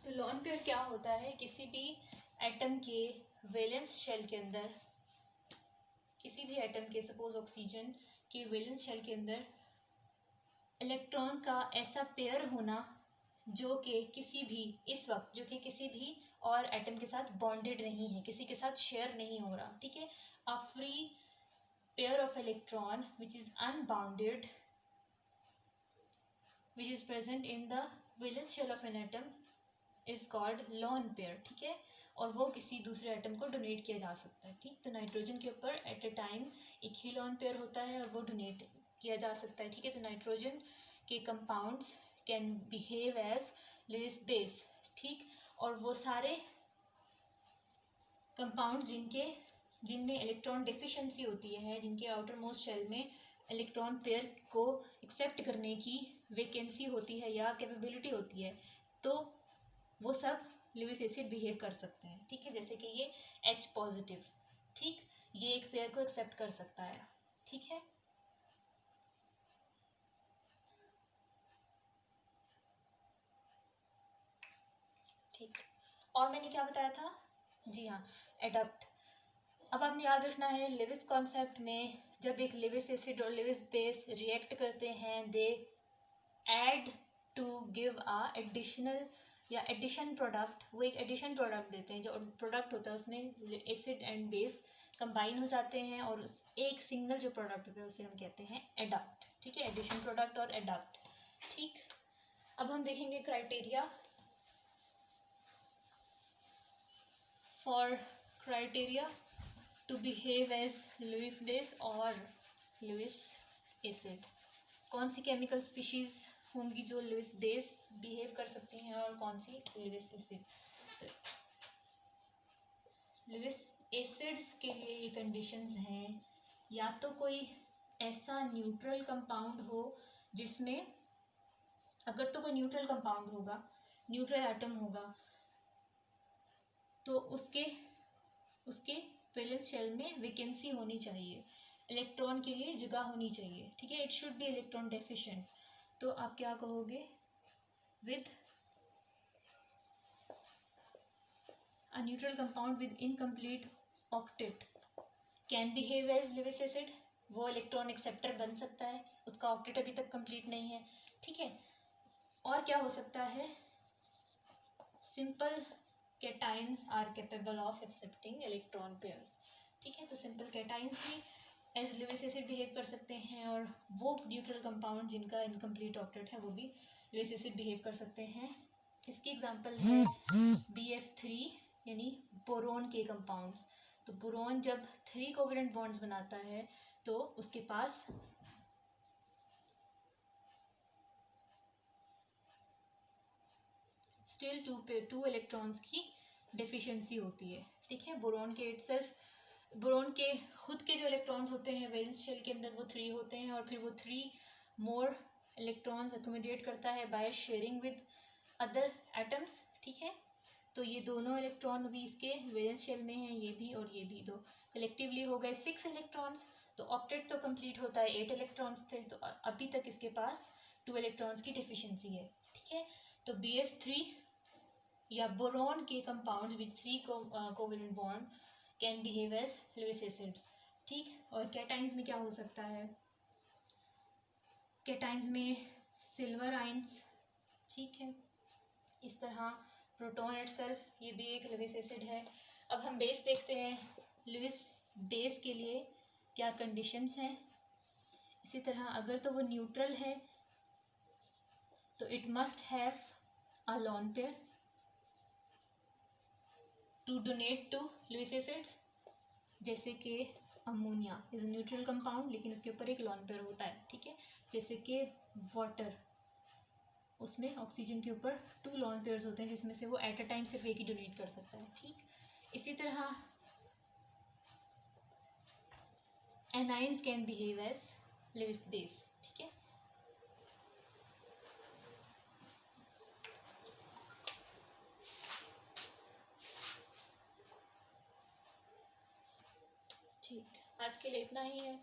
तो lone pair क्या होता है? किसी भी एटम के वैलेंस शेल के अंदर, किसी भी एटम के, सपोज ऑक्सीजन के वैलेंस शेल के अंदर इलेक्ट्रॉन का ऐसा पेयर होना जो कि किसी भी, इस वक्त जो कि किसी भी और एटम के साथ बॉन्डेड नहीं है, किसी के साथ शेयर नहीं हो रहा, ठीक है। A free pair of electron which is unbounded, which is present in the valence shell of an atom is called lone pair, ठीक है। और वो किसी दूसरे एटम को डोनेट किया जा सकता है, ठीक। तो नाइट्रोजन के ऊपर एट ए टाइम एक ही लॉन पेयर होता है और वो डोनेट किया जा सकता है, ठीक है। तो नाइट्रोजन के compounds can behave as Lewis base, ठीक। और वो सारे कंपाउंड जिनमें इलेक्ट्रॉन डेफिशिएंसी होती है, जिनके आउटर मोस्ट शेल में इलेक्ट्रॉन पेयर को एक्सेप्ट करने की वैकेंसी होती है या कैपेबिलिटी होती है, तो वो सब लुईस एसिड बिहेव कर सकते हैं, ठीक है। जैसे कि ये H पॉजिटिव, ठीक, ये एक पेयर को एक्सेप्ट कर सकता है, ठीक है। ठीक, और मैंने क्या बताया था? जी हाँ, एडप्ट। अब आपने याद रखना है लेविस कॉन्सेप्ट में, जब एक लेविस एसिड और लेविस बेस रिएक्ट करते हैं, they add to give a additional या एडिशन प्रोडक्ट, वो एक एडिशन प्रोडक्ट देते हैं। जो प्रोडक्ट होता है उसमें एसिड एंड बेस कंबाइन हो जाते हैं और उस एक सिंगल जो प्रोडक्ट होता है उसे हम कहते हैं एडप्ट, ठीक है। एडिशन प्रोडक्ट और एडप्ट, ठीक। अब हम देखेंगे criteria to behave as Lewis base और लुईस एसिड। कौन सी केमिकल स्पीशीज होंगी जो लुईस बेस बिहेव कर सकती हैं और कौन सी लुईस एसिड? तो लुईस एसिड्स के लिए ये कंडीशंस हैं, या तो कोई ऐसा न्यूट्रल कंपाउंड हो जिसमें, अगर तो कोई न्यूट्रल कंपाउंड होगा, न्यूट्रल एटम होगा, तो उसके वैलेंस शेल में वैकेंसी होनी चाहिए, इलेक्ट्रॉन के लिए जगह होनी चाहिए, ठीक है। It should be electron deficient. तो आप क्या कहोगे? With a neutral compound with incomplete octet can behave as Lewis acid, वो इलेक्ट्रॉन एक्सेप्टर बन सकता है, उसका ऑक्टेट अभी तक कंप्लीट नहीं है, ठीक है। और क्या हो सकता है? Simple cations are capable of accepting electron pairs, ठीक है। तो सिंपल कैटाइंस भी एज लुईस एसिड बिहेव कर सकते हैं और वो न्यूट्रल कंपाउंड जिनका इनकम्प्लीट ऑक्टेट है वो भी लुईस एसिड बिहेव कर सकते हैं। इसकी एग्जांपल है BF3 यानी बोरोन के कंपाउंड्स। तो बोरोन जब 3 कोवेलेंट बॉन्ड्स बनाता है तो उसके पास स्टिल टू इलेक्ट्रॉन्स की डेफिशिएंसी होती है, ठीक है। बोरोन के खुद के जो इलेक्ट्रॉन्स होते हैं वैलेंस शेल के अंदर वो 3 होते हैं और फिर वो 3 मोर इलेक्ट्रॉन्स अकोमोडेट करता है by sharing with other atoms, ठीक है। तो ये दोनों इलेक्ट्रॉन भी इसके वैलेंस शेल में हैं, ये भी और ये भी, तो कलेक्टिवली हो गए 6 इलेक्ट्रॉन्स। तो ऑक्टेट तो कंप्लीट होता है 8 इलेक्ट्रॉन्स थे, तो अभी तक इसके पास 2 इलेक्ट्रॉन्स की डेफिशिएंसी है, ठीक है। तो BF3 या बोरोन के compounds with 3 covalent bond can behave as Lewis acids, ठीक। और कैटाइंस में क्या हो सकता है? कैटाइंस में सिल्वर आइंस, ठीक है। इस तरह प्रोटॉन इटसेल्फ, ये भी एक लुईस एसिड है। अब हम बेस देखते हैं, लुईस बेस के लिए क्या कंडीशंस हैं। इसी तरह अगर तो वो न्यूट्रल है तो it must have a lone pair to donate to Lewis acids, जैसे कि अमोनिया इज न्यूट्रल कंपाउंड लेकिन उसके ऊपर एक लोन पेयर होता है, ठीक है। जैसे कि वाटर, उसमें ऑक्सीजन के ऊपर 2 लोन पेयर्स होते हैं जिसमें से वो एट अ टाइम सिर्फ एक ही डोनेट कर सकता है, ठीक। इसी तरह anions can behave as Lewis base, ठीक है। ठीक, आज के लिए इतना ही है।